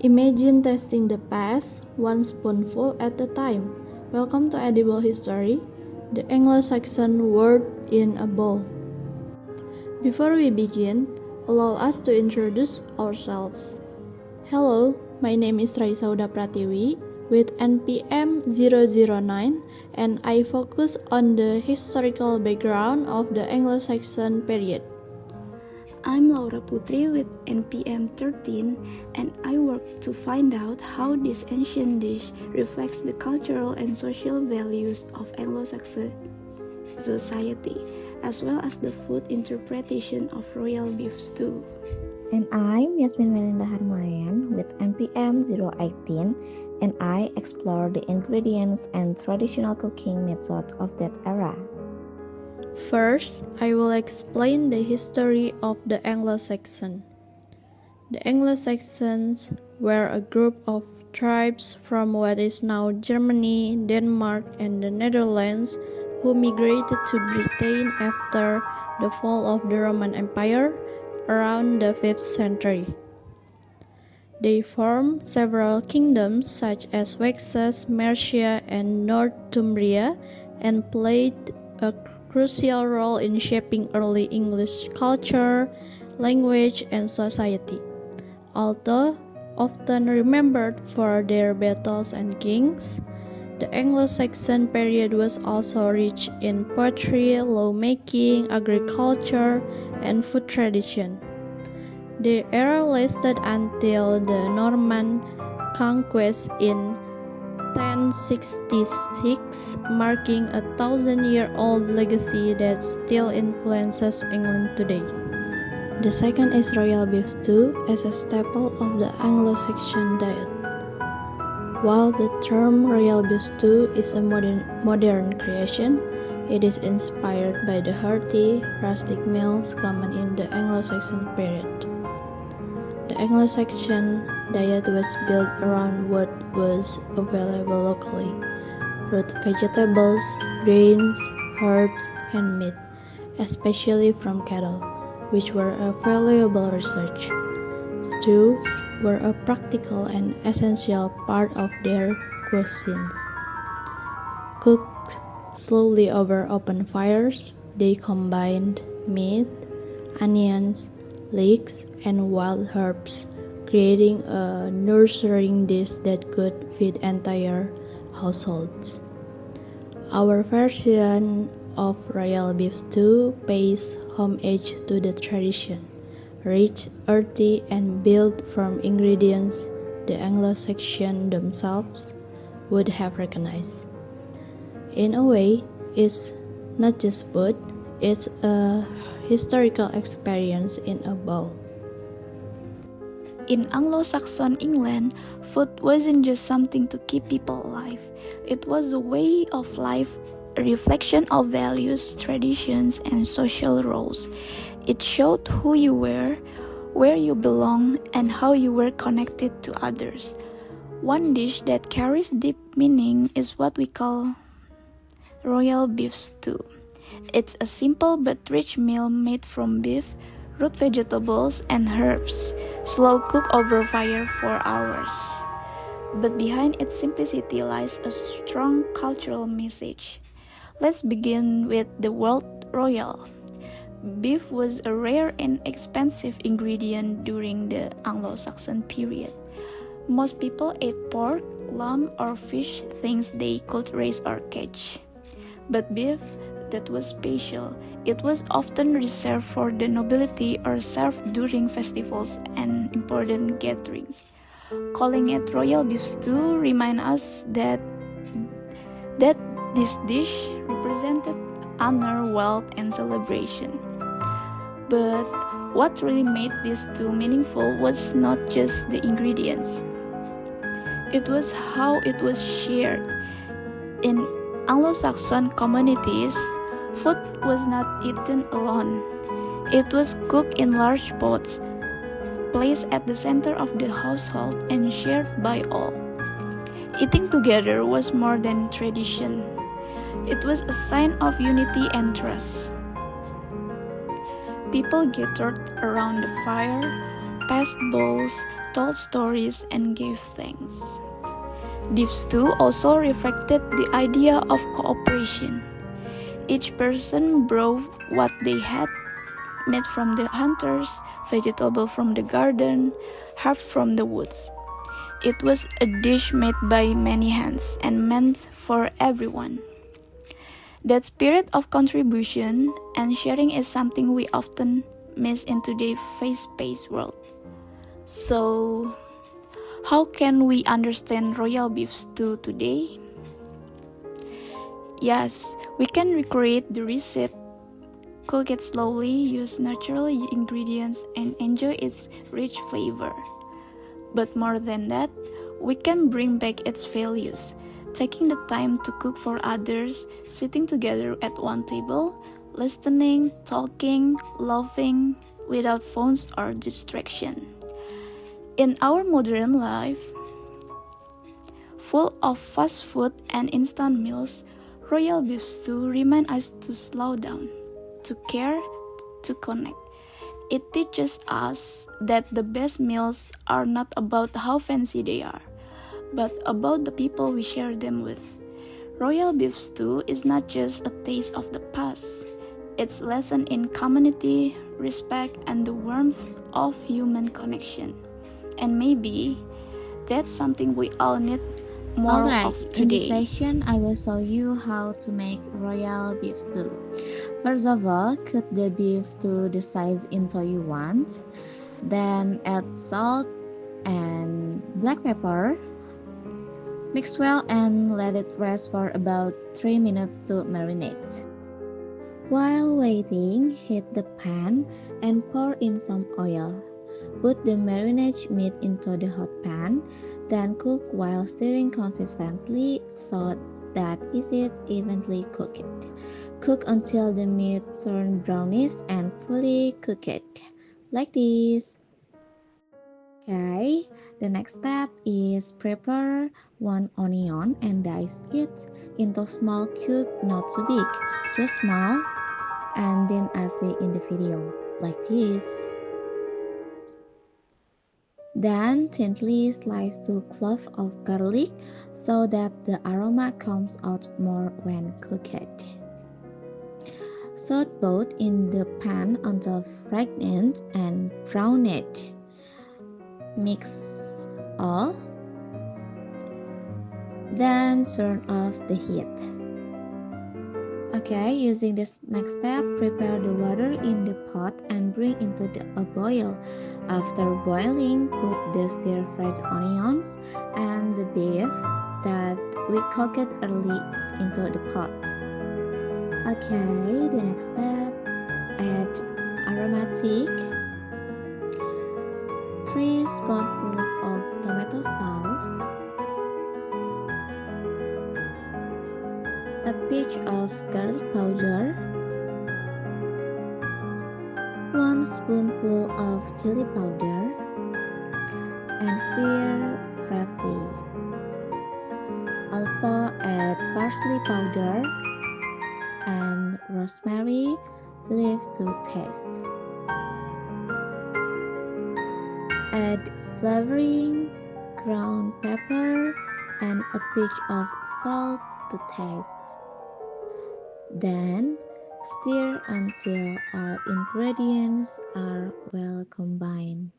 Imagine tasting the past, one spoonful at a time. Welcome to Edible History, the Anglo-Saxon word in a bowl. Before we begin, allow us to introduce ourselves. Hello, my name is Raisa Uda Pratiwi with NPM 009 and I focus on the historical background of the Anglo-Saxon period. I'm Laura Putri with NPM 13 and I work to find out how this ancient dish reflects the cultural and social values of Anglo-Saxon society, as well as the food interpretation of royal beef stew. And I'm Yasmin Melinda Harmayan with NPM 018 and I explore the ingredients and traditional cooking methods of that era. First, I will explain the history of the Anglo-Saxon. The Anglo-Saxons were a group of tribes from what is now Germany, Denmark, and the Netherlands who migrated to Britain after the fall of the Roman Empire around the 5th century. They formed several kingdoms such as Wessex, Mercia, and Northumbria and played a crucial role in shaping early English culture, language, and society. Although often remembered for their battles and kings, the Anglo-Saxon period was also rich in poetry, lawmaking, agriculture, and food tradition. The era lasted until the Norman conquest in 1066, marking a 1,000-year-old legacy that still influences England today. The second is royal beef stew as a staple of the Anglo-Saxon diet. While the term royal beef stew is a modern creation, it is inspired by the hearty, rustic meals common in the Anglo-Saxon period. The Anglo-Saxon diet was built around what was available locally: root vegetables, grains, herbs, and meat, especially from cattle, which were a valuable research. Stews were a practical and essential part of their cuisines. Cooked slowly over open fires, they combined meat, onions, leeks, and wild herbs, creating a nourishing dish that could feed entire households. Our version of royal beef stew pays homage to the tradition, rich, earthy, and built from ingredients the Anglo-Saxons themselves would have recognized. In a way, it's not just food, it's a historical experience in a bowl. In Anglo-Saxon England, food wasn't just something to keep people alive. It was a way of life, a reflection of values, traditions, and social roles. It showed who you were, where you belong, and how you were connected to others. One dish that carries deep meaning is what we call royal beef stew. It's a simple but rich meal made from beef, root vegetables, and herbs, slow cooked over fire for hours. But behind its simplicity lies a strong cultural message. Let's begin with the word royal. Beef was a rare and expensive ingredient during the Anglo-Saxon period. Most people ate pork, lamb, or fish, things they could raise or catch. But beef, that was special. It was often reserved for the nobility or served during festivals and important gatherings. Calling it royal beef stew reminds us that this dish represented honor, wealth, and celebration. But what really made this stew meaningful was not just the ingredients. It was how it was shared. In Anglo-Saxon communities, food was not eaten alone. It was cooked in large pots, placed at the center of the household, and shared by all. Eating together was more than tradition. It was a sign of unity and trust. People gathered around the fire, passed bowls, told stories, and gave thanks. Dish 2 also reflected the idea of cooperation. Each person brought what they had, meat from the hunters, vegetable from the garden, herb from the woods. It was a dish made by many hands and meant for everyone. That spirit of contribution and sharing is something we often miss in today's fast-paced world. So, how can we understand royal beef stew today? Yes, we can recreate the recipe, cook it slowly, use natural ingredients, and enjoy its rich flavor. But more than that, we can bring back its values, taking the time to cook for others, sitting together at one table, listening, talking, laughing, without phones or distraction. In our modern life, full of fast food and instant meals, royal beef stew reminds us to slow down, to care, to connect. It teaches us that the best meals are not about how fancy they are, but about the people we share them with. Royal beef stew is not just a taste of the past. It's a lesson in community, respect, and the warmth of human connection. And maybe that's something we all need more Alright, of in this today. session I will show you how to make royal beef stew. First of all, cut the beef to the size into you want. Then add salt and black pepper. Mix well and let it rest for about 3 minutes to marinate. While waiting, heat the pan and pour in some oil. Put the marinated meat into the hot pan, then cook while stirring consistently so that it is evenly cooked. Cook until the meat turns brownish and fully cooked, like this. Okay, the next step is prepare one onion and dice it into small cubes, not too big, just small, and then as in the video, like this. Then thinly slice 2 cloves of garlic so that the aroma comes out more when cooked. Saute both in the pan until fragrant and brown it. Mix all. Then turn off the heat. Okay, using this next step, prepare the water in the pot and bring into a boil. After boiling, put the stir-fried onions and the beef that we cooked early into the pot. Okay, the next step, add aromatic, 3 spoonfuls of tomato sauce, a pinch of garlic powder, 1 spoonful of chili powder, and stir briefly. Also add parsley powder and rosemary leaves to taste. Add flavoring, ground pepper, and a pinch of salt to taste. Then stir until all ingredients are well combined.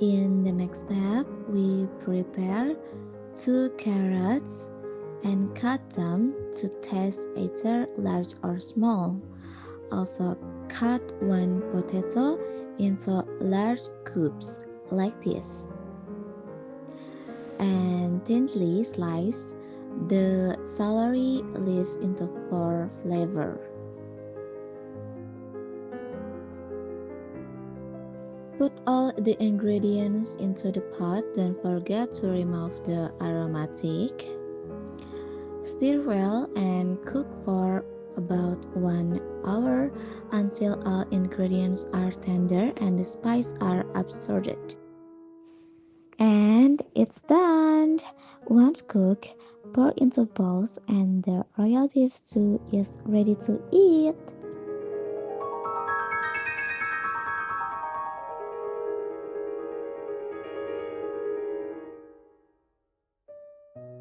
In the next step, we prepare 2 carrots and cut them to taste either large or small. Also cut 1 potato into large cubes like this. And thinly slice the celery leaves into for flavor. Put all the ingredients into the pot, don't forget to remove the aromatic. Stir well and cook for about 1 hour until all ingredients are tender and the spices are absorbed. And it's done! Once cooked, Pour into bowls and the royal beef stew is ready to eat.